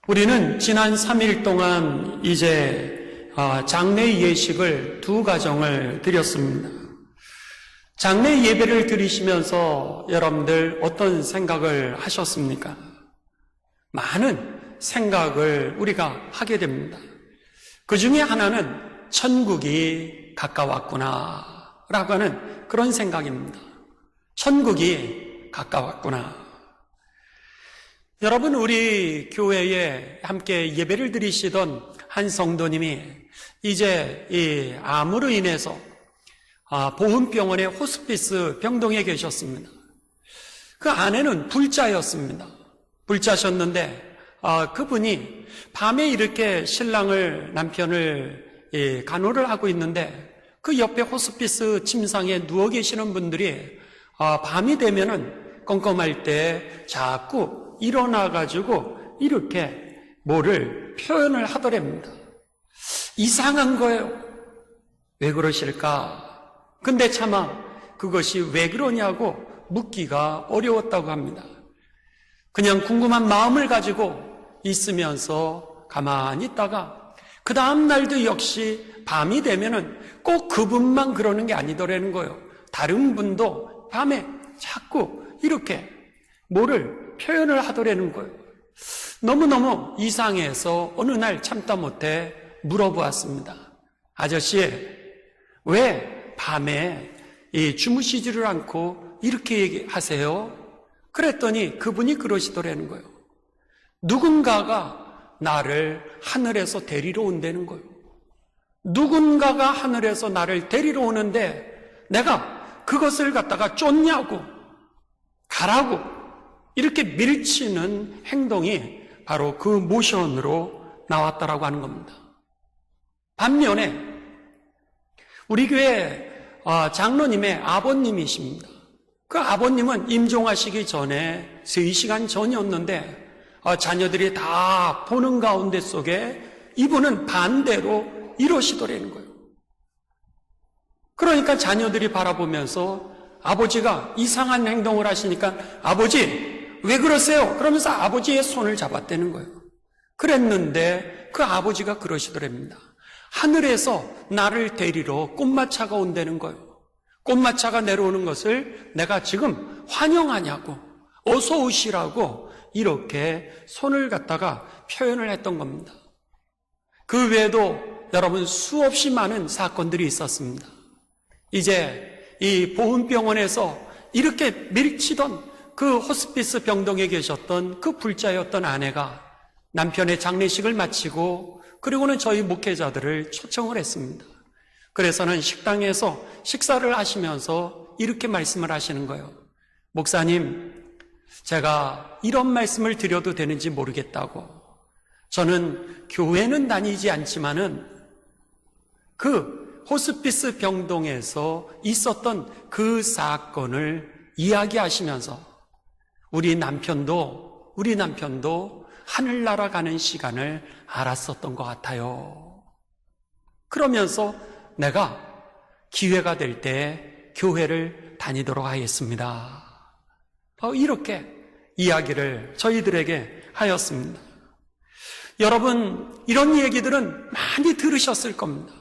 우리는 지난 3일 동안 이제 장례 예식을 두 가정을 드렸습니다. 장례 예배를 드리시면서 여러분들 어떤 생각을 하셨습니까? 많은 생각을 우리가 하게 됩니다. 그 중에 하나는 천국이 가까웠구나 라고 하는 그런 생각입니다. 천국이 가까웠구나. 여러분, 우리 교회에 함께 예배를 드리시던 한 성도님이 이제 이 암으로 인해서 보훈병원의 호스피스 병동에 계셨습니다. 그 아내는 불자였습니다. 불자셨는데 그분이 밤에 이렇게 남편을 간호를 하고 있는데 그 옆에 호스피스 침상에 누워 계시는 분들이 밤이 되면은 껌껌할 때 자꾸 일어나가지고 이렇게 뭐를 표현을 하더랍니다. 이상한 거예요. 왜 그러실까? 근데 차마 그것이 왜 그러냐고 묻기가 어려웠다고 합니다. 그냥 궁금한 마음을 가지고 있으면서 가만히 있다가 그 다음 날도 역시 밤이 되면은 꼭 그분만 그러는 게 아니더라는 거예요. 다른 분도 밤에 자꾸 이렇게 뭐를 표현을 하더라는 거예요. 너무너무 이상해서 어느 날 참다 못해 물어보았습니다. 아저씨, 왜 밤에 주무시지를 않고 이렇게 얘기하세요? 그랬더니 그분이 그러시더라는 거예요. 누군가가 나를 하늘에서 데리러 온다는 거예요. 누군가가 하늘에서 나를 데리러 오는데 내가 그것을 갖다가 쫓냐고, 가라고 이렇게 밀치는 행동이 바로 그 모션으로 나왔다라고 하는 겁니다. 반면에 우리 교회 장로님의 아버님이십니다. 그 아버님은 임종하시기 전에 3시간 전이었는데 자녀들이 다 보는 가운데 속에 이분은 반대로 이러시더라는 거예요. 그러니까 자녀들이 바라보면서 아버지가 이상한 행동을 하시니까 아버지 왜 그러세요? 그러면서 아버지의 손을 잡았다는 거예요. 그랬는데 그 아버지가 그러시더랍니다. 하늘에서 나를 데리러 꽃마차가 온다는 거예요. 꽃마차가 내려오는 것을 내가 지금 환영하냐고, 어서 오시라고 이렇게 손을 갖다가 표현을 했던 겁니다. 그 외에도 여러분 수없이 많은 사건들이 있었습니다. 이제 이 보훈병원에서 이렇게 밀치던 그 호스피스 병동에 계셨던 그 불자였던 아내가 남편의 장례식을 마치고 그리고는 저희 목회자들을 초청을 했습니다. 그래서는 식당에서 식사를 하시면서 이렇게 말씀을 하시는 거예요. 목사님, 제가 이런 말씀을 드려도 되는지 모르겠다고. 저는 교회는 다니지 않지만은 그 호스피스 병동에서 있었던 그 사건을 이야기하시면서 우리 남편도 하늘나라 가는 시간을 알았었던 것 같아요. 그러면서 내가 기회가 될 때 교회를 다니도록 하겠습니다. 이렇게 이야기를 저희들에게 하였습니다. 여러분, 이런 얘기들은 많이 들으셨을 겁니다.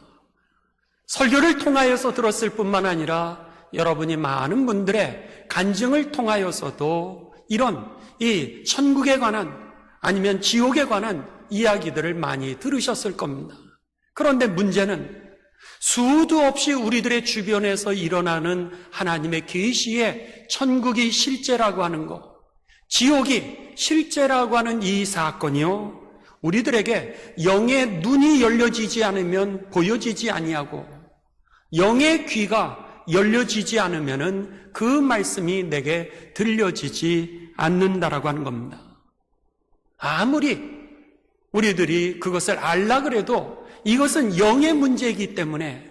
설교를 통하여서 들었을 뿐만 아니라 여러분이 많은 분들의 간증을 통하여서도 이런 이 천국에 관한 아니면 지옥에 관한 이야기들을 많이 들으셨을 겁니다. 그런데 문제는 수도 없이 우리들의 주변에서 일어나는 하나님의 계시의 천국이 실제라고 하는 것, 지옥이 실제라고 하는 이 사건이요, 우리들에게 영의 눈이 열려지지 않으면 보여지지 아니하고 영의 귀가 열려지지 않으면은 그 말씀이 내게 들려지지 않는다라고 하는 겁니다. 아무리 우리들이 그것을 알라 그래도 이것은 영의 문제이기 때문에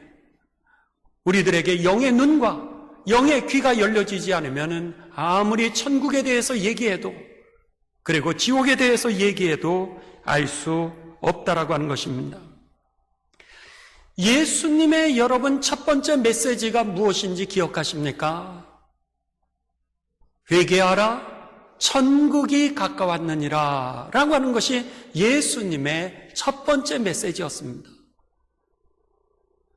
우리들에게 영의 눈과 영의 귀가 열려지지 않으면은 아무리 천국에 대해서 얘기해도 그리고 지옥에 대해서 얘기해도 알 수 없다라고 하는 것입니다. 예수님의 여러분 첫 번째 메시지가 무엇인지 기억하십니까? 회개하라, 천국이 가까웠느니라 라고 하는 것이 예수님의 첫 번째 메시지였습니다.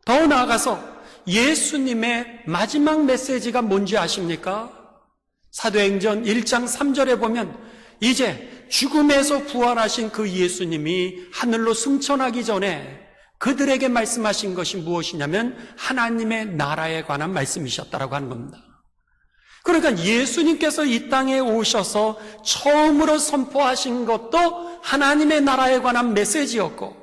더 나아가서 예수님의 마지막 메시지가 뭔지 아십니까? 사도행전 1장 3절에 보면 이제 죽음에서 부활하신 그 예수님이 하늘로 승천하기 전에 그들에게 말씀하신 것이 무엇이냐면 하나님의 나라에 관한 말씀이셨다라고 하는 겁니다. 그러니까 예수님께서 이 땅에 오셔서 처음으로 선포하신 것도 하나님의 나라에 관한 메시지였고,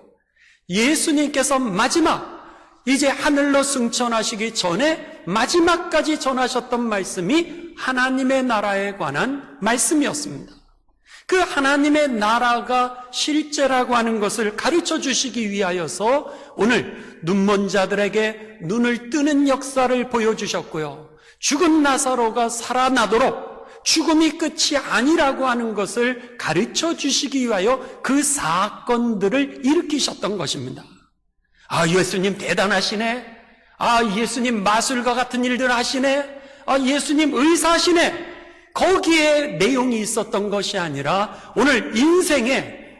예수님께서 마지막 이제 하늘로 승천하시기 전에 마지막까지 전하셨던 말씀이 하나님의 나라에 관한 말씀이었습니다. 그 하나님의 나라가 실제라고 하는 것을 가르쳐 주시기 위하여서 오늘 눈먼 자들에게 눈을 뜨는 역사를 보여주셨고요, 죽은 나사로가 살아나도록 죽음이 끝이 아니라고 하는 것을 가르쳐 주시기 위하여 그 사건들을 일으키셨던 것입니다. 아, 예수님 대단하시네. 아, 예수님 마술과 같은 일들 하시네. 아, 예수님 의사시네. 거기에 내용이 있었던 것이 아니라 오늘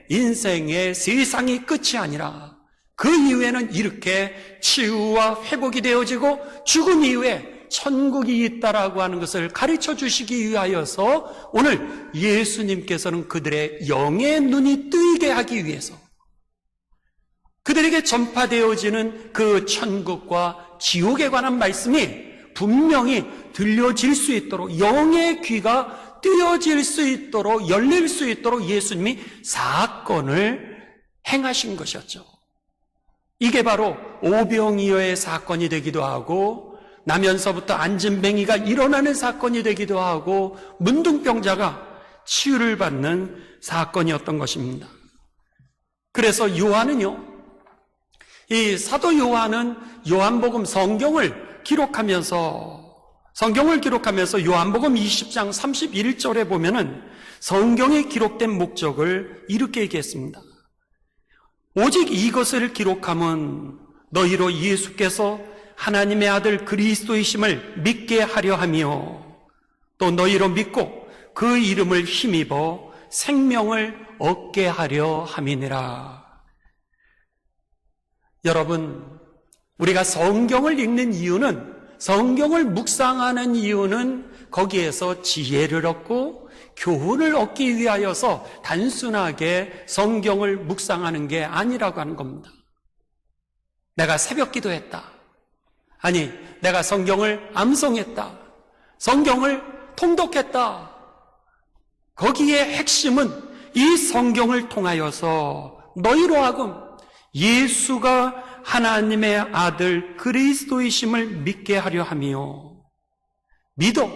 인생의 세상이 끝이 아니라 그 이후에는 이렇게 치유와 회복이 되어지고 죽음 이후에 천국이 있다라고 하는 것을 가르쳐 주시기 위하여서 오늘 예수님께서는 그들의 영의 눈이 뜨이게 하기 위해서 그들에게 전파되어지는 그 천국과 지옥에 관한 말씀이 분명히 들려질 수 있도록, 영의 귀가 뜨여질 수 있도록, 열릴 수 있도록 예수님이 사건을 행하신 것이었죠. 이게 바로 오병이어의 사건이 되기도 하고, 나면서부터 안진뱅이가 일어나는 사건이 되기도 하고, 문둥병자가 치유를 받는 사건이었던 것입니다. 그래서 요한은요, 이 사도 요한은 요한복음 성경을 기록하면서 요한복음 20장 31절에 보면은 성경에 기록된 목적을 이렇게 얘기했습니다. 오직 이것을 기록함은 너희로 예수께서 하나님의 아들 그리스도이심을 믿게 하려 하며 또 너희로 믿고 그 이름을 힘입어 생명을 얻게 하려 함이니라. 여러분, 우리가 성경을 읽는 이유는, 성경을 묵상하는 이유는 거기에서 지혜를 얻고 교훈을 얻기 위하여서 단순하게 성경을 묵상하는 게 아니라고 하는 겁니다. 내가 새벽 기도했다. 아니, 내가 성경을 암송했다. 성경을 통독했다. 거기에 핵심은 이 성경을 통하여서 너희로 하금 예수가 하나님의 아들 그리스도이심을 믿게 하려 하며 믿어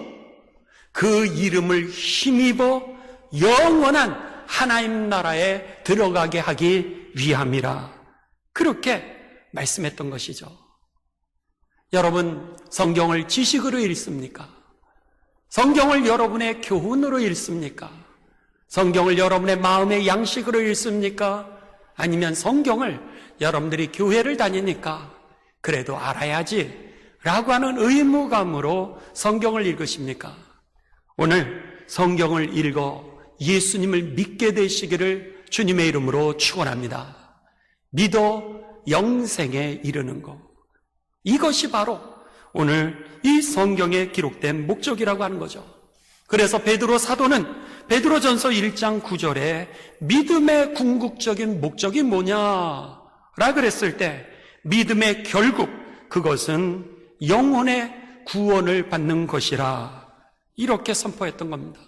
그 이름을 힘입어 영원한 하나님 나라에 들어가게 하기 위함이라. 그렇게 말씀했던 것이죠. 여러분, 성경을 지식으로 읽습니까? 성경을 여러분의 교훈으로 읽습니까? 성경을 여러분의 마음의 양식으로 읽습니까? 아니면 성경을 여러분들이 교회를 다니니까 그래도 알아야지 라고 하는 의무감으로 성경을 읽으십니까? 오늘 성경을 읽어 예수님을 믿게 되시기를 주님의 이름으로 축원합니다. 믿어 영생에 이르는 것, 이것이 바로 오늘 이 성경에 기록된 목적이라고 하는 거죠. 그래서 베드로 사도는 베드로전서 1장 9절에 믿음의 궁극적인 목적이 뭐냐라 그랬을 때 믿음의 결국 그것은 영혼의 구원을 받는 것이라 이렇게 선포했던 겁니다.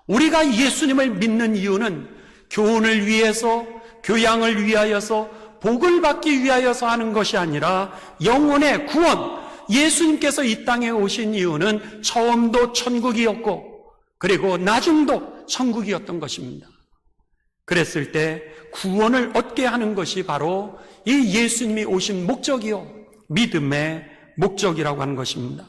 우리가 예수님을 믿는 이유는 교훈을 위해서, 교양을 위하여서, 복을 받기 위하여서 하는 것이 아니라 영혼의 구원, 예수님께서 이 땅에 오신 이유는 처음도 천국이었고 그리고 나중도 천국이었던 것입니다. 그랬을 때 구원을 얻게 하는 것이 바로 이 예수님이 오신 목적이요, 믿음의 목적이라고 하는 것입니다.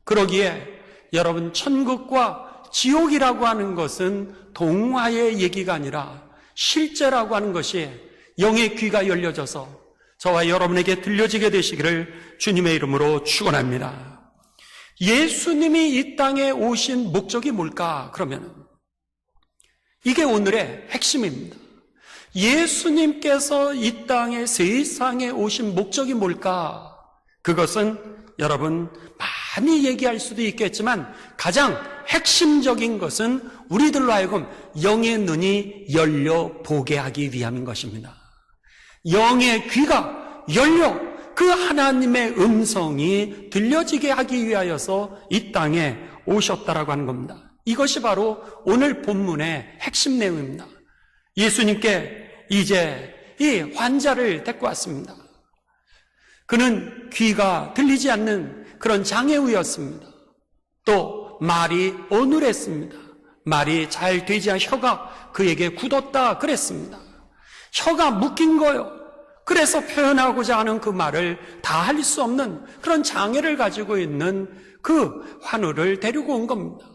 그러기에 여러분, 천국과 지옥이라고 하는 것은 동화의 얘기가 아니라 실제라고 하는 것이 영의 귀가 열려져서 저와 여러분에게 들려지게 되시기를 주님의 이름으로 축원합니다. 예수님이 이 땅에 오신 목적이 뭘까? 그러면 이게 오늘의 핵심입니다. 예수님께서 이 땅에 세상에 오신 목적이 뭘까? 그것은 여러분 많이 얘기할 수도 있겠지만 가장 핵심적인 것은 우리들로 하여금 영의 눈이 열려 보게 하기 위함인 것입니다. 영의 귀가 열려 그 하나님의 음성이 들려지게 하기 위하여서 이 땅에 오셨다라고 하는 겁니다. 이것이 바로 오늘 본문의 핵심 내용입니다. 예수님께 이제 이 환자를 데리고 왔습니다. 그는 귀가 들리지 않는 그런 장애우였습니다. 또 말이 어눌했습니다. 말이 잘 되지 않아 혀가 그에게 굳었다 그랬습니다. 혀가 묶인 거요. 그래서 표현하고자 하는 그 말을 다 할 수 없는 그런 장애를 가지고 있는 그 환우를 데리고 온 겁니다.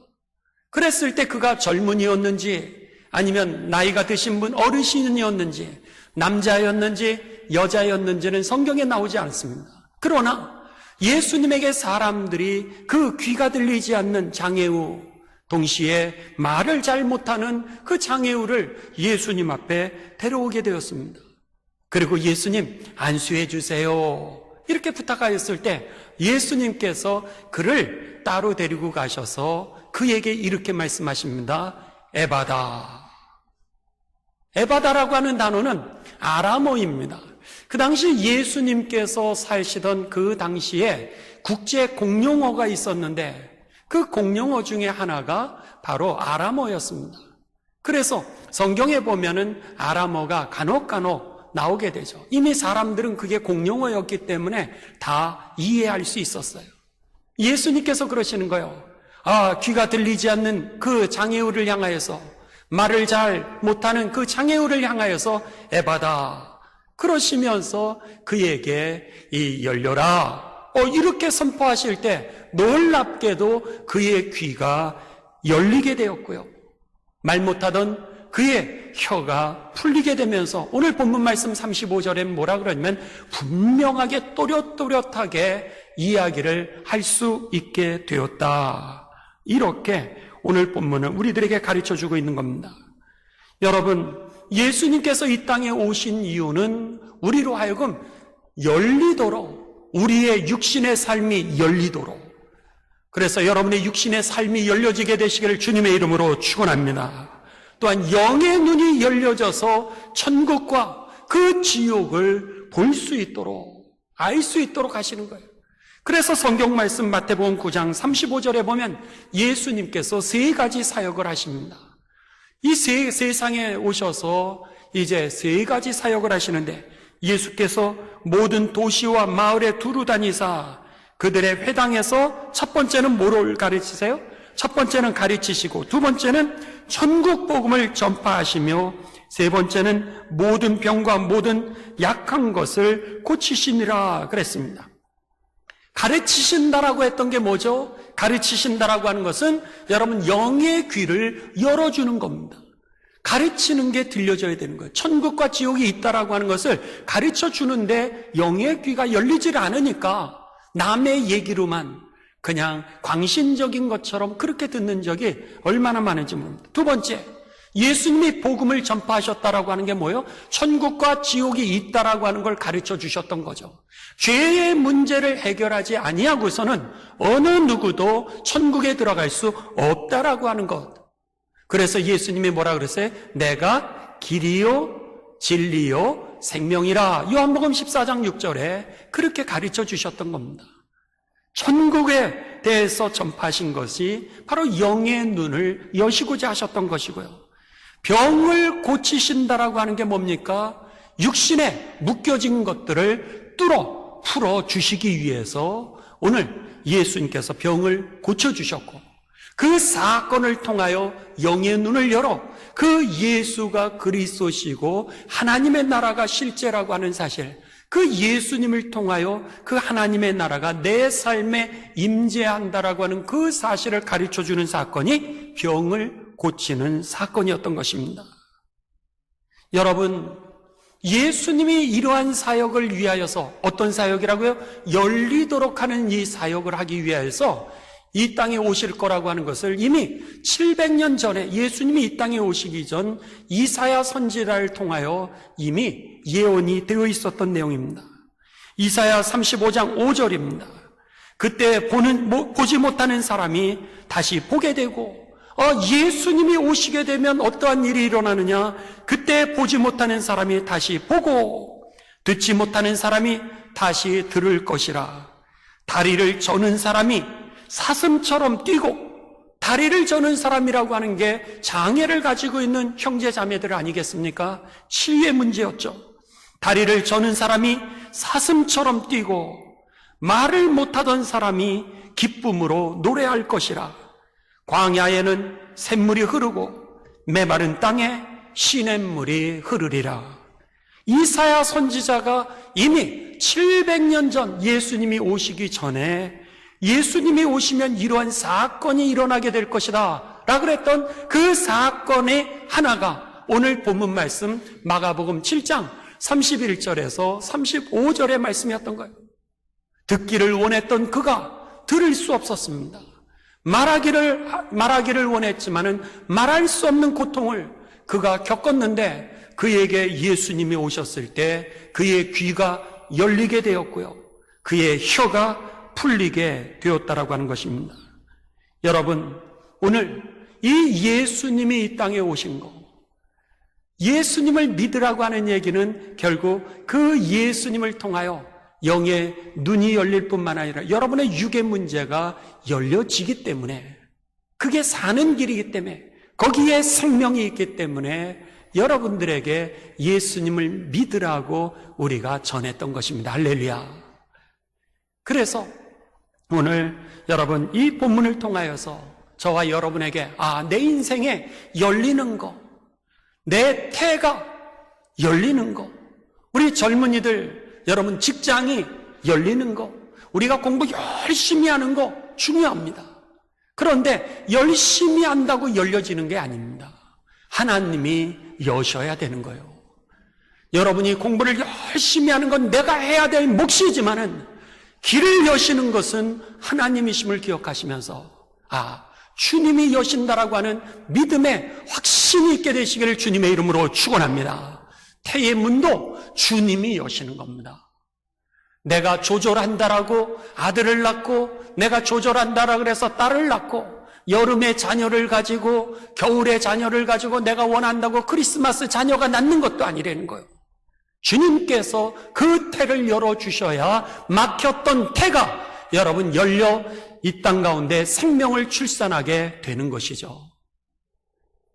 그랬을 때 그가 젊은이였는지 아니면 나이가 드신 분 어르신이었는지 남자였는지 여자였는지는 성경에 나오지 않습니다. 그러나 예수님에게 사람들이 그 귀가 들리지 않는 장애우, 동시에 말을 잘 못하는 그 장애우를 예수님 앞에 데려오게 되었습니다. 그리고 예수님 안수해 주세요 이렇게 부탁하였을 때 예수님께서 그를 따로 데리고 가셔서 그에게 이렇게 말씀하십니다. 에바다. 에바다라고 하는 단어는 아람어입니다. 그 당시 예수님께서 사시던 그 당시에 국제 공용어가 있었는데 그 공용어 중에 하나가 바로 아람어였습니다. 그래서 성경에 보면은 아람어가 간혹 나오게 되죠. 이미 사람들은 그게 공용어였기 때문에 다 이해할 수 있었어요. 예수님께서 그러시는 거예요. 귀가 들리지 않는 그 장애우를 향하여서, 말을 잘 못하는 그 장애우를 향하여서 에바다 그러시면서 그에게 이 열려라 이렇게 선포하실 때 놀랍게도 그의 귀가 열리게 되었고요. 말 못하던 그의 혀가 풀리게 되면서 오늘 본문 말씀 35절에 뭐라 그러냐면 분명하게 또렷또렷하게 이야기를 할 수 있게 되었다. 이렇게 오늘 본문은 우리들에게 가르쳐주고 있는 겁니다. 여러분, 예수님께서 이 땅에 오신 이유는 우리로 하여금 열리도록, 우리의 육신의 삶이 열리도록, 그래서 여러분의 육신의 삶이 열려지게 되시기를 주님의 이름으로 축원합니다. 또한 영의 눈이 열려져서 천국과 그 지옥을 볼 수 있도록, 알 수 있도록 하시는 거예요. 그래서 성경 말씀 마태복음 9장 35절에 보면 예수님께서 세 가지 사역을 하십니다. 이 세상에 오셔서 이제 세 가지 사역을 하시는데 예수께서 모든 도시와 마을에 두루 다니사 그들의 회당에서 첫 번째는 뭐를 가르치세요? 첫 번째는 가르치시고 두 번째는 천국 복음을 전파하시며 세 번째는 모든 병과 모든 약한 것을 고치시니라 그랬습니다. 가르치신다라고 했던 게 뭐죠? 가르치신다라고 하는 것은 여러분 영의 귀를 열어주는 겁니다. 가르치는 게 들려져야 되는 거예요. 천국과 지옥이 있다라고 하는 것을 가르쳐 주는데 영의 귀가 열리질 않으니까 남의 얘기로만 그냥 광신적인 것처럼 그렇게 듣는 적이 얼마나 많은지 모릅니다. 두 번째, 예수님이 복음을 전파하셨다라고 하는 게 뭐예요? 천국과 지옥이 있다라고 하는 걸 가르쳐 주셨던 거죠. 죄의 문제를 해결하지 아니하고서는 어느 누구도 천국에 들어갈 수 없다라고 하는 것. 그래서 예수님이 뭐라 그랬어요? 내가 길이요 진리요 생명이라. 요한복음 14장 6절에 그렇게 가르쳐 주셨던 겁니다. 천국에 대해서 전파하신 것이 바로 영의 눈을 여시고자 하셨던 것이고요. 병을 고치신다라고 하는 게 뭡니까? 육신에 묶여진 것들을 풀어 주시기 위해서 오늘 예수님께서 병을 고쳐주셨고 그 사건을 통하여 영의 눈을 열어 그 예수가 그리스도시고 하나님의 나라가 실제라고 하는 사실, 그 예수님을 통하여 그 하나님의 나라가 내 삶에 임재한다라고 하는 그 사실을 가르쳐주는 사건이 병을 고치는 사건이었던 것입니다. 여러분, 예수님이 이러한 사역을 위하여서 어떤 사역이라고요? 열리도록 하는 이 사역을 하기 위하여서 이 땅에 오실 거라고 하는 것을 이미 700년 전에 예수님이 이 땅에 오시기 전 이사야 선지자를 통하여 이미 예언이 되어 있었던 내용입니다. 이사야 35장 5절입니다. 그때 보지 못하는 사람이 다시 보게 되고, 예수님이 오시게 되면 어떠한 일이 일어나느냐? 그때 보지 못하는 사람이 다시 보고, 듣지 못하는 사람이 다시 들을 것이라. 다리를 저는 사람이 사슴처럼 뛰고, 다리를 저는 사람이라고 하는 게 장애를 가지고 있는 형제 자매들 아니겠습니까? 치유의 문제였죠. 다리를 저는 사람이 사슴처럼 뛰고, 말을 못하던 사람이 기쁨으로 노래할 것이라. 광야에는 샘물이 흐르고 메마른 땅에 시냇물이 흐르리라. 이사야 선지자가 이미 700년 전 예수님이 오시기 전에 예수님이 오시면 이러한 사건이 일어나게 될 것이다 라고 그랬던 그 사건의 하나가 오늘 본문 말씀 마가복음 7장 31절에서 35절의 말씀이었던 거예요. 듣기를 원했던 그가 들을 수 없었습니다. 말하기를 원했지만은 말할 수 없는 고통을 그가 겪었는데 그에게 예수님이 오셨을 때 그의 귀가 열리게 되었고요. 그의 혀가 풀리게 되었다라고 하는 것입니다. 여러분, 오늘 이 예수님이 이 땅에 오신 거, 예수님을 믿으라고 하는 얘기는 결국 그 예수님을 통하여 영의 눈이 열릴 뿐만 아니라 여러분의 육의 문제가 열려지기 때문에, 그게 사는 길이기 때문에, 거기에 생명이 있기 때문에 여러분들에게 예수님을 믿으라고 우리가 전했던 것입니다. 할렐루야. 그래서 오늘 여러분 이 본문을 통하여서 저와 여러분에게 내 인생에 열리는 거, 내 태가 열리는 거, 우리 젊은이들 여러분 직장이 열리는 거, 우리가 공부 열심히 하는 거 중요합니다. 그런데 열심히 한다고 열려지는 게 아닙니다. 하나님이 여셔야 되는 거예요. 여러분이 공부를 열심히 하는 건 내가 해야 될 몫이지만은 길을 여시는 것은 하나님이심을 기억하시면서 주님이 여신다라고 하는 믿음에 확신이 있게 되시기를 주님의 이름으로 축원합니다. 태의 문도 주님이 여시는 겁니다. 내가 조절한다라고 아들을 낳고, 내가 조절한다라고 그래서 딸을 낳고, 여름에 자녀를 가지고 겨울에 자녀를 가지고 내가 원한다고 크리스마스 자녀가 낳는 것도 아니라는 거예요. 주님께서 그 태를 열어주셔야 막혔던 태가 여러분 열려 이 땅 가운데 생명을 출산하게 되는 것이죠.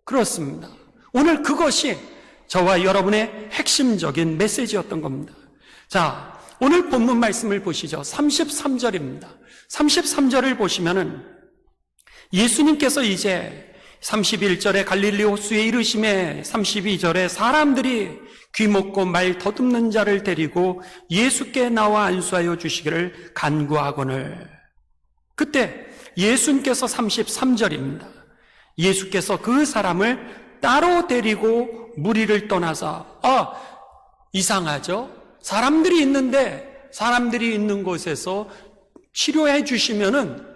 그렇습니다. 오늘 그것이 저와 여러분의 핵심적인 메시지였던 겁니다. 자, 오늘 본문 말씀을 보시죠. 33절입니다. 33절을 보시면은 예수님께서 이제 31절에 갈릴리 호수에 이르심에 32절에 사람들이 귀먹고 말 더듬는 자를 데리고 예수께 나와 안수하여 주시기를 간구하거늘. 그때 예수님께서 33절입니다. 예수께서 그 사람을 따로 데리고 무리를 떠나서 이상하죠? 사람들이 있는 곳에서 치료해 주시면은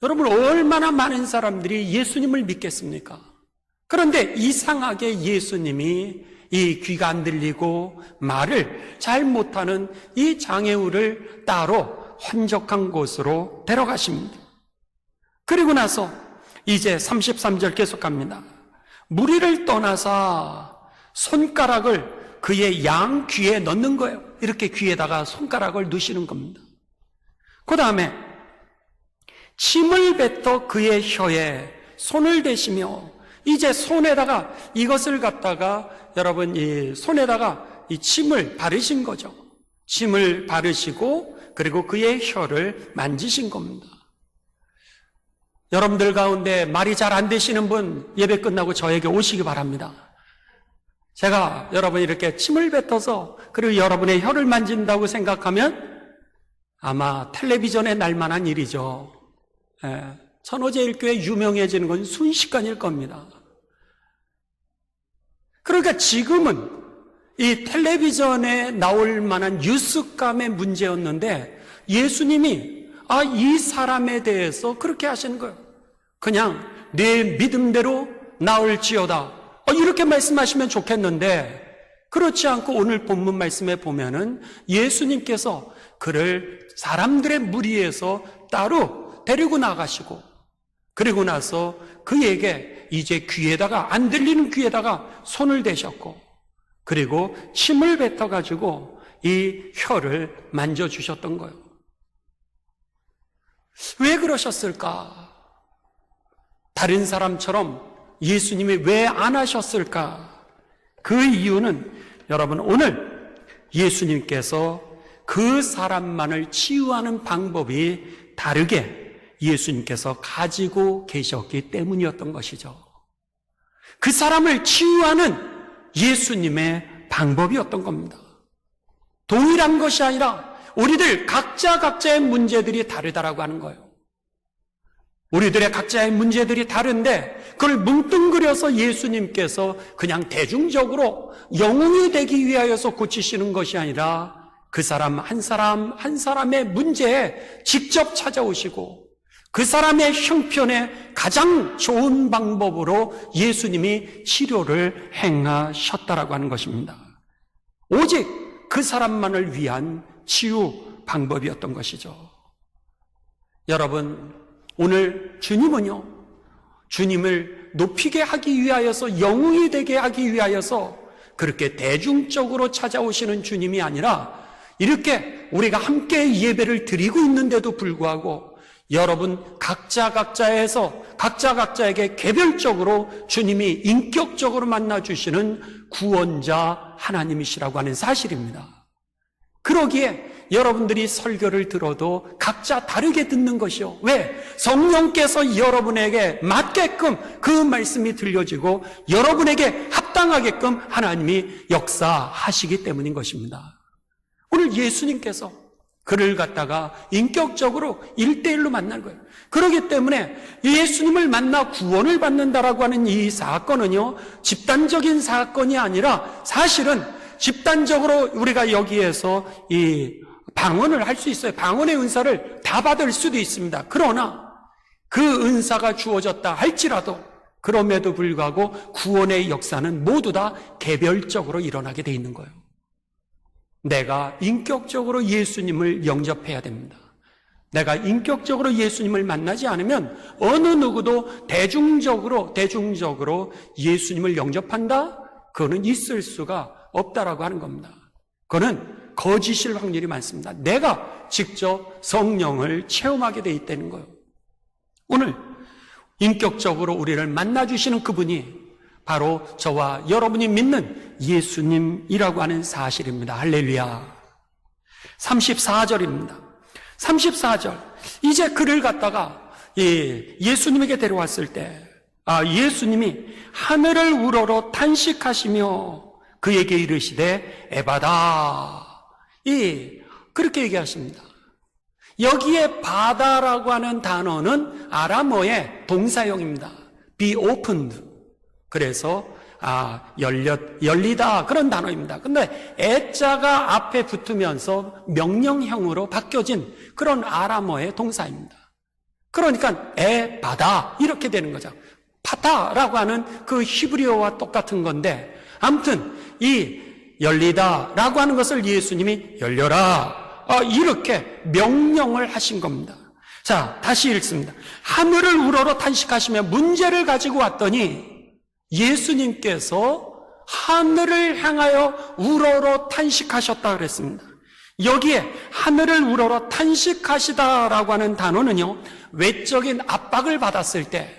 여러분 얼마나 많은 사람들이 예수님을 믿겠습니까? 그런데 이상하게 예수님이 이 귀가 안 들리고 말을 잘 못하는 이 장애우를 따로 한적한 곳으로 데려가십니다. 그리고 나서 이제 33절 계속합니다. 무리를 떠나서 손가락을 그의 양 귀에 넣는 거예요. 이렇게 귀에다가 손가락을 넣으시는 겁니다. 그 다음에 침을 뱉어 그의 혀에 손을 대시며, 이제 손에다가 이것을 갖다가 여러분 이 손에다가 이 침을 바르신 거죠. 침을 바르시고 그리고 그의 혀를 만지신 겁니다. 여러분들 가운데 말이 잘 안 되시는 분 예배 끝나고 저에게 오시기 바랍니다. 제가 여러분 이렇게 침을 뱉어서 그리고 여러분의 혀를 만진다고 생각하면 아마 텔레비전에 날 만한 일이죠. 천호제일교회 유명해지는 건 순식간일 겁니다. 그러니까 지금은 이 텔레비전에 나올 만한 뉴스감의 문제였는데 예수님이 이 사람에 대해서 그렇게 하시는 거예요. 그냥 내 믿음대로 나을지어다. 이렇게 말씀하시면 좋겠는데, 그렇지 않고 오늘 본문 말씀에 보면은 예수님께서 그를 사람들의 무리에서 따로 데리고 나가시고, 그리고 나서 그에게 이제 귀에다가, 안 들리는 귀에다가 손을 대셨고, 그리고 침을 뱉어가지고 이 혀를 만져주셨던 거예요. 왜 그러셨을까? 다른 사람처럼 예수님이 왜 안 하셨을까? 그 이유는 여러분, 오늘 예수님께서 그 사람만을 치유하는 방법이 다르게 예수님께서 가지고 계셨기 때문이었던 것이죠. 그 사람을 치유하는 예수님의 방법이었던 겁니다. 동일한 것이 아니라 우리들 각자의 문제들이 다르다라고 하는 거예요. 우리들의 각자의 문제들이 다른데 그걸 뭉뚱그려서 예수님께서 그냥 대중적으로 영웅이 되기 위하여서 고치시는 것이 아니라 그 사람 한 사람의 문제에 직접 찾아오시고 그 사람의 형편에 가장 좋은 방법으로 예수님이 치료를 행하셨다라고 하는 것입니다. 오직 그 사람만을 위한 치유 방법이었던 것이죠. 여러분, 오늘 주님은요, 주님을 높이게 하기 위하여서, 영웅이 되게 하기 위하여서 그렇게 대중적으로 찾아오시는 주님이 아니라 이렇게 우리가 함께 예배를 드리고 있는데도 불구하고 여러분 각자에게 개별적으로 주님이 인격적으로 만나주시는 구원자 하나님이시라고 하는 사실입니다. 그러기에 여러분들이 설교를 들어도 각자 다르게 듣는 것이요. 왜? 성령께서 여러분에게 맞게끔 그 말씀이 들려지고 여러분에게 합당하게끔 하나님이 역사하시기 때문인 것입니다. 오늘 예수님께서 그를 갖다가 인격적으로 1대1로 만날 거예요. 그렇기 때문에 예수님을 만나 구원을 받는다라고 하는 이 사건은요, 집단적인 사건이 아니라 사실은 집단적으로 우리가 여기에서 이 방언을 할 수 있어요. 방언의 은사를 다 받을 수도 있습니다. 그러나 그 은사가 주어졌다 할지라도 그럼에도 불구하고 구원의 역사는 모두 다 개별적으로 일어나게 돼 있는 거예요. 내가 인격적으로 예수님을 영접해야 됩니다. 내가 인격적으로 예수님을 만나지 않으면 어느 누구도 대중적으로 예수님을 영접한다? 그거는 있을 수가 없다라고 하는 겁니다. 그거는 거짓일 확률이 많습니다. 내가 직접 성령을 체험하게 돼 있다는 거예요. 오늘 인격적으로 우리를 만나주시는 그분이 바로 저와 여러분이 믿는 예수님이라고 하는 사실입니다. 할렐루야. 34절입니다. 34절. 이제 그를 갖다가 예수님에게 데려왔을 때 예수님이 하늘을 우러러 탄식하시며 그에게 이르시되 에바다. 그렇게 얘기하십니다. 여기에 바다라고 하는 단어는 아람어의 동사형입니다. be opened. 그래서 열리다 그런 단어입니다. 근데 애자가 앞에 붙으면서 명령형으로 바뀌어진 그런 아람어의 동사입니다. 그러니까 바다 이렇게 되는 거죠. 파타라고 하는 그 히브리어와 똑같은 건데 아무튼 이 열리다라고 하는 것을 예수님이 열려라 이렇게 명령을 하신 겁니다. 자, 다시 읽습니다. 하늘을 우러러 탄식하시며 문제를 가지고 왔더니 예수님께서 하늘을 향하여 우러러 탄식하셨다 그랬습니다. 여기에 하늘을 우러러 탄식하시다라고 하는 단어는요, 외적인 압박을 받았을 때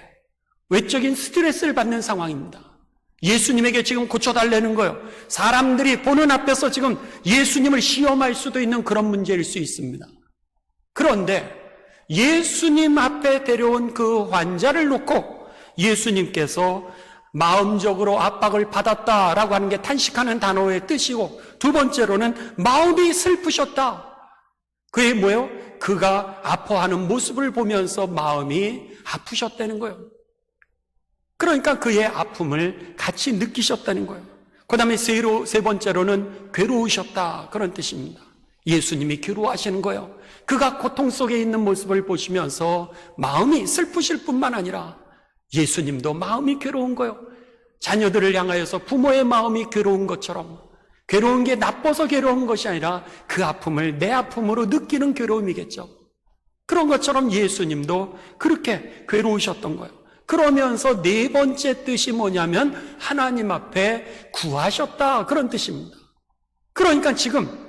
외적인 스트레스를 받는 상황입니다. 예수님에게 지금 고쳐달라는 거예요. 사람들이 보는 앞에서 지금 예수님을 시험할 수도 있는 그런 문제일 수 있습니다. 그런데 예수님 앞에 데려온 그 환자를 놓고 예수님께서 마음적으로 압박을 받았다라고 하는 게 탄식하는 단어의 뜻이고, 두 번째로는 마음이 슬프셨다. 그게 뭐예요? 그가 아파하는 모습을 보면서 마음이 아프셨다는 거예요. 그러니까 그의 아픔을 같이 느끼셨다는 거예요. 그 다음에 세 번째로는 괴로우셨다 그런 뜻입니다. 예수님이 괴로워하시는 거예요. 그가 고통 속에 있는 모습을 보시면서 마음이 슬프실 뿐만 아니라 예수님도 마음이 괴로운 거예요. 자녀들을 향하여서 부모의 마음이 괴로운 것처럼, 괴로운 게 나빠서 괴로운 것이 아니라 그 아픔을 내 아픔으로 느끼는 괴로움이겠죠. 그런 것처럼 예수님도 그렇게 괴로우셨던 거예요. 그러면서 네 번째 뜻이 뭐냐면 하나님 앞에 구하셨다, 그런 뜻입니다. 그러니까 지금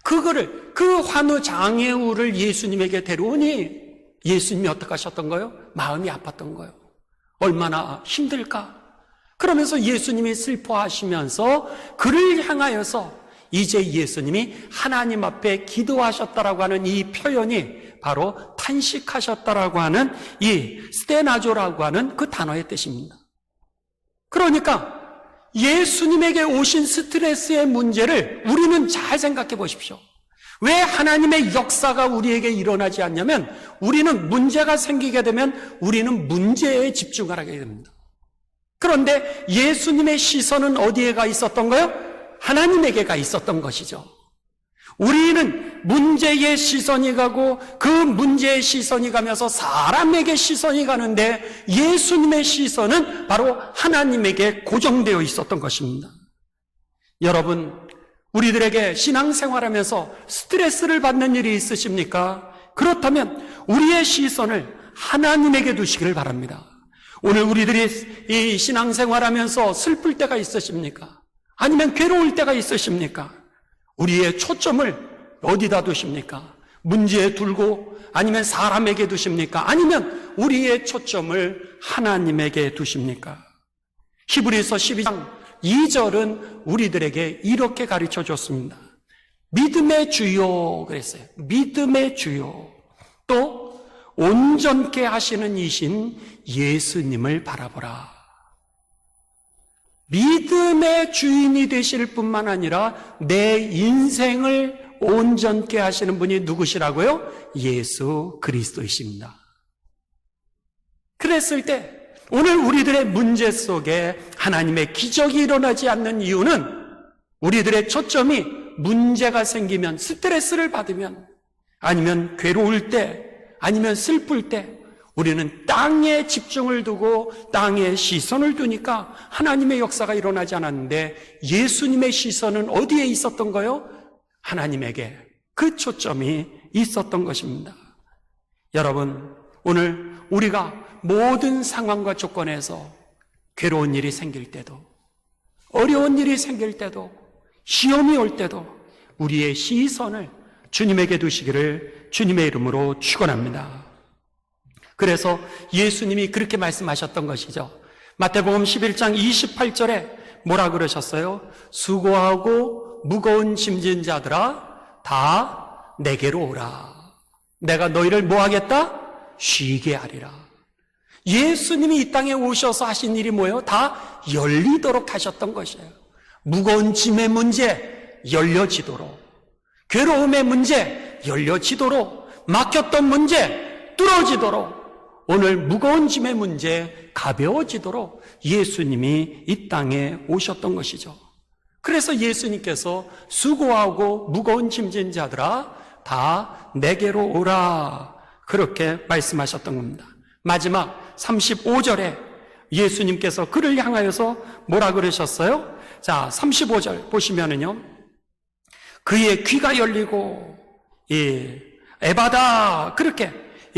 그 환우장애우를 예수님에게 데려오니 예수님이 어떻게 하셨던 거예요? 마음이 아팠던 거예요. 얼마나 힘들까? 그러면서 예수님이 슬퍼하시면서 그를 향하여서 이제 예수님이 하나님 앞에 기도하셨다라고 하는 이 표현이 바로 탄식하셨다라고 하는 이 스테나조라고 하는 그 단어의 뜻입니다. 그러니까 예수님에게 오신 스트레스의 문제를 우리는 잘 생각해 보십시오. 왜 하나님의 역사가 우리에게 일어나지 않냐면 우리는 문제가 생기게 되면 우리는 문제에 집중을 하게 됩니다. 그런데 예수님의 시선은 어디에 가 있었던 거예요? 하나님에게 가 있었던 것이죠. 우리는 문제의 시선이 가고 그 문제의 시선이 가면서 사람에게 시선이 가는데 예수님의 시선은 바로 하나님에게 고정되어 있었던 것입니다. 여러분, 우리들에게 신앙생활하면서 스트레스를 받는 일이 있으십니까? 그렇다면 우리의 시선을 하나님에게 두시기를 바랍니다. 오늘 우리들이 이 신앙생활하면서 슬플 때가 있으십니까? 아니면 괴로울 때가 있으십니까? 우리의 초점을 어디다 두십니까? 문제에 두고 아니면 사람에게 두십니까? 아니면 우리의 초점을 하나님에게 두십니까? 히브리서 12장 2절은 우리들에게 이렇게 가르쳐 줬습니다. 믿음의 주요 그랬어요. 믿음의 주요. 또 온전케 하시는 이신 예수님을 바라보라. 믿음의 주인이 되실 뿐만 아니라 내 인생을 온전케 하시는 분이 누구시라고요? 예수 그리스도이십니다. 그랬을 때 오늘 우리들의 문제 속에 하나님의 기적이 일어나지 않는 이유는 우리들의 초점이 문제가 생기면, 스트레스를 받으면, 아니면 괴로울 때, 아니면 슬플 때 우리는 땅에 집중을 두고 땅에 시선을 두니까 하나님의 역사가 일어나지 않았는데 예수님의 시선은 어디에 있었던 거요? 하나님에게 그 초점이 있었던 것입니다. 여러분, 오늘 우리가 모든 상황과 조건에서 괴로운 일이 생길 때도, 어려운 일이 생길 때도, 시험이 올 때도 우리의 시선을 주님에게 두시기를 주님의 이름으로 축원합니다. 그래서 예수님이 그렇게 말씀하셨던 것이죠. 마태복음 11장 28절에 뭐라 그러셨어요? 수고하고 무거운 짐진 자들아 다 내게로 오라. 내가 너희를 뭐 하겠다? 쉬게 하리라. 예수님이 이 땅에 오셔서 하신 일이 뭐예요? 다 열리도록 하셨던 것이에요. 무거운 짐의 문제 열려지도록, 괴로움의 문제 열려지도록, 막혔던 문제 뚫어지도록, 오늘 무거운 짐의 문제 가벼워지도록 예수님이 이 땅에 오셨던 것이죠. 그래서 예수님께서 수고하고 무거운 짐진 자들아 다 내게로 오라, 그렇게 말씀하셨던 겁니다. 마지막 35절에 예수님께서 그를 향하여서 뭐라 그러셨어요? 자, 35절 보시면은요, 그의 귀가 열리고 에바다 그렇게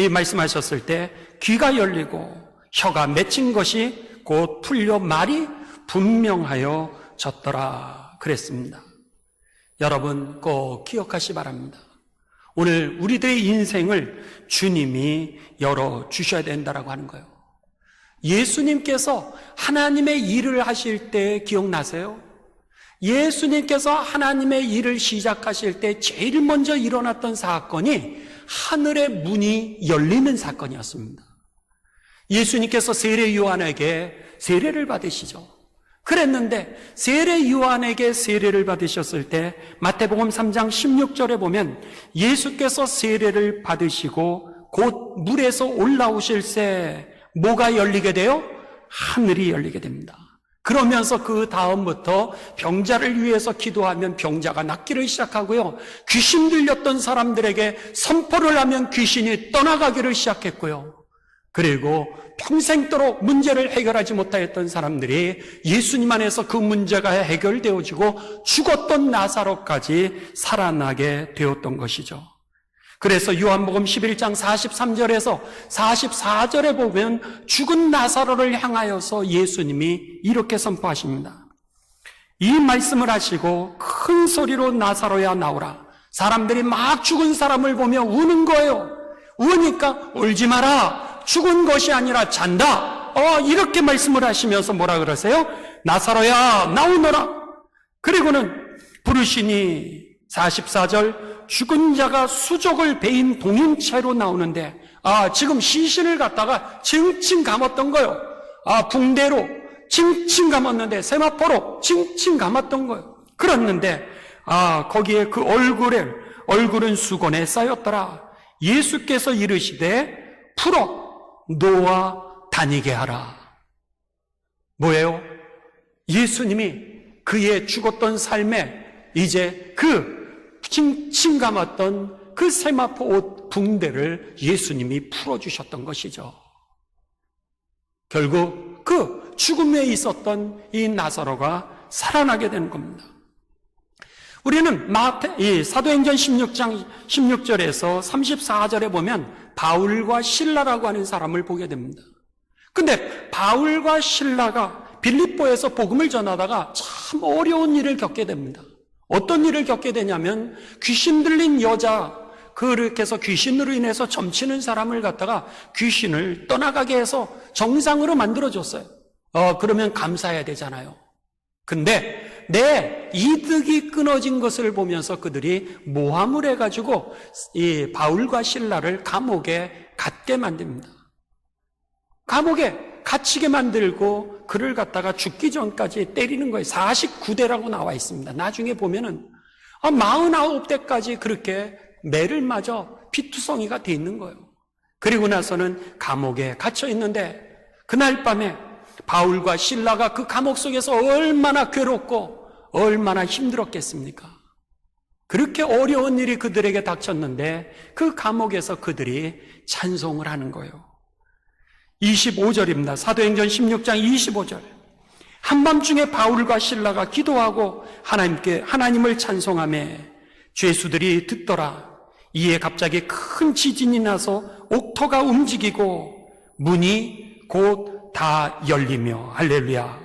말씀하셨을 때 귀가 열리고 혀가 맺힌 것이 곧 풀려 말이 분명하여 졌더라 그랬습니다. 여러분 꼭 기억하시 바랍니다. 오늘 우리들의 인생을 주님이 열어주셔야 된다라고 하는 거예요. 예수님께서 하나님의 일을 하실 때 기억나세요? 예수님께서 하나님의 일을 시작하실 때 제일 먼저 일어났던 사건이 하늘의 문이 열리는 사건이었습니다. 예수님께서 세례 요한에게 세례를 받으시죠. 그랬는데 세례 요한에게 세례를 받으셨을 때 마태복음 3장 16절에 보면 예수께서 세례를 받으시고 곧 물에서 올라오실새 뭐가 열리게 돼요? 하늘이 열리게 됩니다. 그러면서 그 다음부터 병자를 위해서 기도하면 병자가 낫기를 시작하고요. 귀신 들렸던 사람들에게 선포를 하면 귀신이 떠나가기를 시작했고요. 그리고 평생도록 문제를 해결하지 못하였던 사람들이 예수님 안에서 그 문제가 해결되어지고 죽었던 나사로까지 살아나게 되었던 것이죠. 그래서 요한복음 11장 43절에서 44절에 보면 죽은 나사로를 향하여서 예수님이 이렇게 선포하십니다. 이 말씀을 하시고 큰 소리로 나사로야 나오라. 사람들이 막 죽은 사람을 보며 우는 거예요. 우니까 울지 마라. 죽은 것이 아니라 잔다. 이렇게 말씀을 하시면서 뭐라 그러세요? 나사로야 나오너라. 그리고는 부르시니 44절 죽은 자가 수족을 베인 동인채로 나오는데 지금 시신을 갖다가 칭칭 감았던 거예요. 붕대로 칭칭 감았는데 세마포로 칭칭 감았던 거예요. 그랬는데 거기에 그 얼굴은 수건에 쌓였더라. 예수께서 이르시되 풀어 놓아 다니게 하라. 뭐예요? 예수님이 그의 죽었던 삶에 이제 그 칭칭 감았던 그 세마포 옷 붕대를 예수님이 풀어주셨던 것이죠. 결국 그 죽음에 있었던 이 나사로가 살아나게 되는 겁니다. 우리는 사도행전 16장 16절에서 34절에 보면 바울과 실라라고 하는 사람을 보게 됩니다. 근데 바울과 실라가 빌립보에서 복음을 전하다가 참 어려운 일을 겪게 됩니다. 어떤 일을 겪게 되냐면 귀신 들린 여자, 그렇게 해서 귀신으로 인해서 점치는 사람을 갖다가 귀신을 떠나가게 해서 정상으로 만들어줬어요. 그러면 감사해야 되잖아요. 근데 내 이득이 끊어진 것을 보면서 그들이 모함을 해가지고 이 바울과 실라를 감옥에 갇게 만듭니다. 감옥에 갇히게 만들고 그를 갖다가 죽기 전까지 때리는 거예요. 49대라고 나와 있습니다. 나중에 보면은 49대까지 그렇게 매를 맞아 피투성이가 돼 있는 거예요. 그리고 나서는 감옥에 갇혀 있는데 그날 밤에 바울과 실라가 그 감옥 속에서 얼마나 괴롭고 얼마나 힘들었겠습니까? 그렇게 어려운 일이 그들에게 닥쳤는데 그 감옥에서 그들이 찬송을 하는 거예요. 25절입니다. 사도행전 16장 25절. 한밤중에 바울과 실라가 기도하고 하나님을 찬송하며 죄수들이 듣더라. 이에 갑자기 큰 지진이 나서 옥토가 움직이고 문이 곧 다 열리며 할렐루야.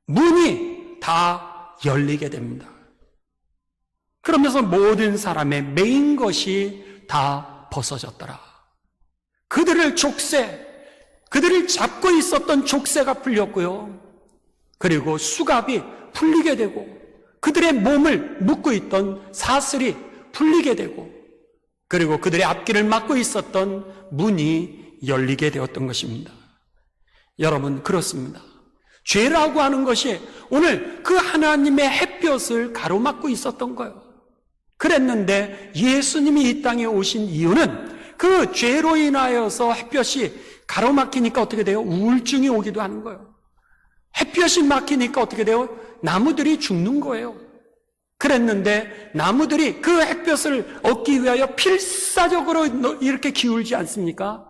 문이 다 열리게 됩니다. 그러면서 모든 사람의 매인 것이 다 벗어졌더라. 그들을 잡고 있었던 족쇄가 풀렸고요. 그리고 수갑이 풀리게 되고 그들의 몸을 묶고 있던 사슬이 풀리게 되고 그리고 그들의 앞길을 막고 있었던 문이 열리게 되었던 것입니다. 여러분, 그렇습니다. 죄라고 하는 것이 오늘 그 하나님의 햇볕을 가로막고 있었던 거예요. 그랬는데 예수님이 이 땅에 오신 이유는 그 죄로 인하여서 햇볕이 가로막히니까 어떻게 돼요? 우울증이 오기도 하는 거예요. 햇볕이 막히니까 어떻게 돼요? 나무들이 죽는 거예요. 그랬는데 나무들이 그 햇볕을 얻기 위하여 필사적으로 이렇게 기울지 않습니까?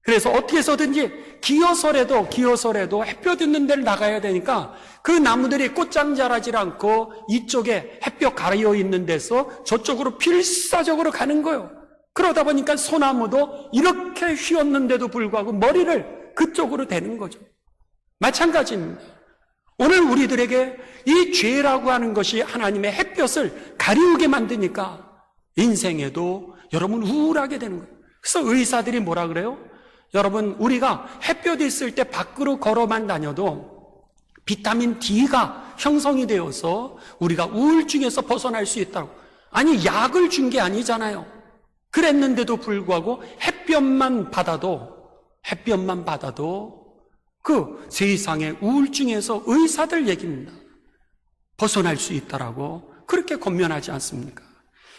그래서 어떻게 해서든지 기어서라도 햇볕 있는 데를 나가야 되니까 그 나무들이 꽃장 자라질 않고 이쪽에 햇볕 가려 있는 데서 저쪽으로 필사적으로 가는 거예요. 그러다 보니까 소나무도 이렇게 휘었는데도 불구하고 머리를 그쪽으로 대는 거죠. 마찬가지입니다. 오늘 우리들에게 이 죄라고 하는 것이 하나님의 햇볕을 가리우게 만드니까 인생에도 여러분 우울하게 되는 거예요. 그래서 의사들이 뭐라 그래요? 여러분, 우리가 햇볕이 있을 때 밖으로 걸어만 다녀도 비타민 D가 형성이 되어서 우리가 우울증에서 벗어날 수 있다고. 아니, 약을 준 게 아니잖아요. 그랬는데도 불구하고 햇볕만 받아도 그 세상의 우울증에서 의사들 얘기입니다. 벗어날 수 있다라고 그렇게 권면하지 않습니까?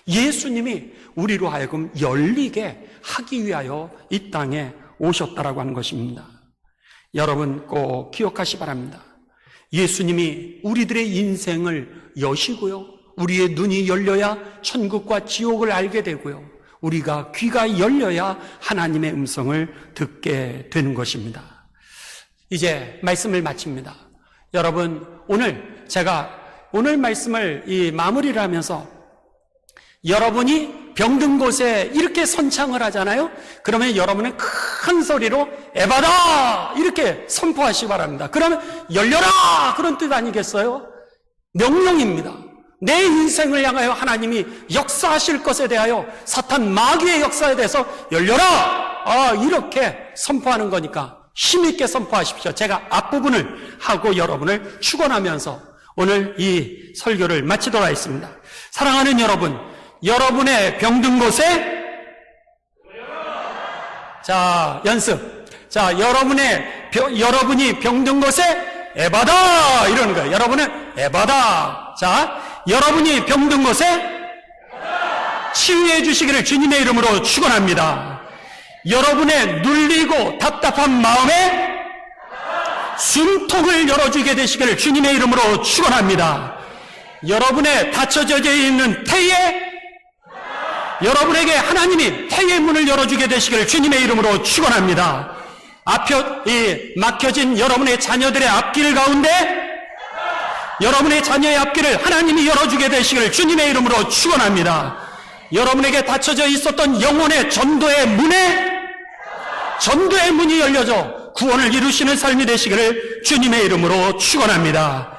예수님이 우리로 하여금 열리게 하기 위하여 이 땅에 오셨다라고 하는 것입니다. 여러분 꼭 기억하시 바랍니다. 예수님이 우리들의 인생을 여시고요, 우리의 눈이 열려야 천국과 지옥을 알게 되고요, 우리가 귀가 열려야 하나님의 음성을 듣게 되는 것입니다. 이제 말씀을 마칩니다. 여러분, 제가 오늘 말씀을 마무리를 하면서 여러분이 병든 곳에 이렇게 선창을 하잖아요. 그러면 여러분은 큰 소리로 에바다 이렇게 선포하시기 바랍니다. 그러면 열려라 그런 뜻 아니겠어요? 명령입니다. 내 인생을 향하여 하나님이 역사하실 것에 대하여 사탄 마귀의 역사에 대해서 열려라 이렇게 선포하는 거니까 힘있게 선포하십시오. 제가 앞부분을 하고 여러분을 축원하면서 오늘 이 설교를 마치도록 하겠습니다. 사랑하는 여러분, 여러분의 병든 곳에 자 연습. 자, 여러분이 병든 곳에 에바다 이러는 거예요. 여러분은 에바다. 자, 여러분이 병든 곳에 치유해 주시기를 주님의 이름으로 축원합니다. 여러분의 눌리고 답답한 마음에 숨통을 열어주게 되시기를 주님의 이름으로 축원합니다. 여러분의 닫혀져 있는 태에 여러분에게 하나님이 태의 문을 열어주게 되시기를 주님의 이름으로 축원합니다. 막혀진 여러분의 자녀들의 앞길 가운데 여러분의 자녀의 앞길을 하나님이 열어주게 되시기를 주님의 이름으로 축원합니다. 여러분에게 닫혀져 있었던 영혼의 전도의 문이 열려져 구원을 이루시는 삶이 되시기를 주님의 이름으로 축원합니다.